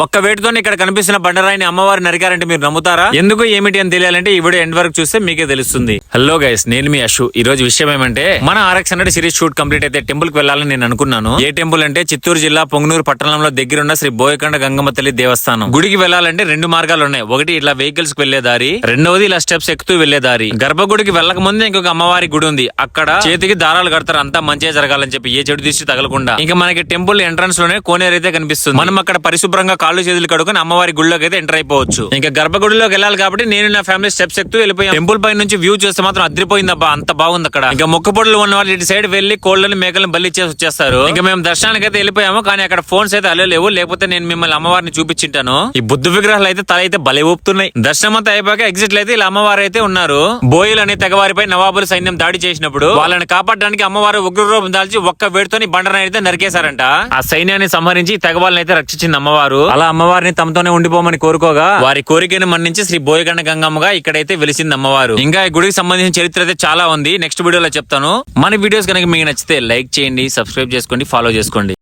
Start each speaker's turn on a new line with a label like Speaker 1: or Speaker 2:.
Speaker 1: ఒక్క వేటుతో ఇక్కడ కనిపిస్తున్న బండరాయిని అమ్మవారి నరికారంటే మీరు నమ్ముతారా? ఎందుకు ఏమిటి అని తెలియాలంటే ఈ వీడియో ఎండ్ వరకు చూస్తే మీకే తెలుస్తుంది. హలో గైస్, నేను మీ అశు. ఈ రోజు విషయం ఏమంటే మన RX100 సిరీస్ షూట్ కంప్లీట్ అయితే టెంపుల్ కి వెళ్ళాలని నేను అనుకున్నాను. ఏ టెంపుల్ అంటే చిత్తూరు జిల్లా పొంగనూరు పట్టణంలో దగ్గరున్న శ్రీ బోయకొండ గంగమ్మ తల్లి దేవస్థానం. గుడికి వెళ్ళాలంటే రెండు మార్గాలు ఉన్నాయి. ఒకటి ఇట్లా వెహికల్స్ కి వెళ్లే దారి, రెండవది ఇలా స్టెప్స్ ఎక్కుతూ వెళ్లే దారి. గర్భగుడికి వెళ్ళక ముందే ఇంకొక అమ్మవారి గుడి ఉంది. అక్కడ చేతికి దారాలు కడతారు, అంతా మంచిగా జరగాలని చెప్పి, ఏ చెడు దిష్టి తగలకుండా. ఇంకా మనకి టెంపుల్ ఎంట్రన్స్ లోనే కోనేరు అయితే కనిపిస్తుంది. మనం అక్కడ పరిశుభ్రంగా కాళ్ళు చేతులు కడుకొని అమ్మవారి గుడిలోకి అయితే ఎంటర్ అయిపోవచ్చు. ఇంకా గర్భగుడిలోకి వెళ్ళాలి కాబట్టి నేను నా ఫ్యామిలీ స్టెప్స్ ఎక్కుతూ వెళ్ళిపోయాం. టెంపుల్ పై నుంచి వ్యూ చూస్తే మాత్రం అదిరిపోయిందబ్బా, అంత బాగుంది అక్కడ. ఇంకా మొక్క పొడులు ఉన్న వాళ్ళు ఇటు సైడ్ వెళ్లి కోళ్ళని మేకలను బలి ఇచ్చేసి వచ్చేస్తారు. ఇంకా మేము దర్శనానికి అయితే వెళ్ళిపోయాము, కానీ అక్కడ ఫోన్స్ అయితే అలో లేవు, లేకపోతే నేను మిమ్మల్ని అమ్మవారిని చూపించింటాను. ఈ బుద్ధ విగ్రహాలు అయితే తల అయితే బలి ఊపుతున్నాయి. దర్శనం అంతా అయిపోయాక ఎగ్జిట్ అయితే ఇలా అమ్మవారు అయితే ఉన్నారు. బోయిల్ అనే తెగవారిపై నవాబుల సైన్యం దాడి చేసినప్పుడు వాళ్ళని కాపాడడానికి అమ్మవారు ఉగ్రరూపం దాల్చి ఒక్క వేడితోని బండరాయి అయితే నరికేశారంట. ఆ సైన్యాన్ని సంహరించి తెగవాళ్ళని అయితే రక్షించింది అమ్మవారు. అలా అమ్మవారిని తమతోనే ఉండిపోమని కోరుకోగా వారి కోరికను మన్నించి శ్రీ బోయకొండ గంగమ్మగా ఇక్కడైతే వెలిసింది అమ్మవారు. ఇంకా ఈ గుడికి సంబంధించిన చరిత్ర అయితే చాలా ఉంది, నెక్స్ట్ వీడియోలో చెప్తాను. మన వీడియోస్ కనుక మీకు నచ్చితే లైక్ చేయండి, సబ్స్క్రైబ్ చేసుకోండి, ఫాలో చేసుకోండి.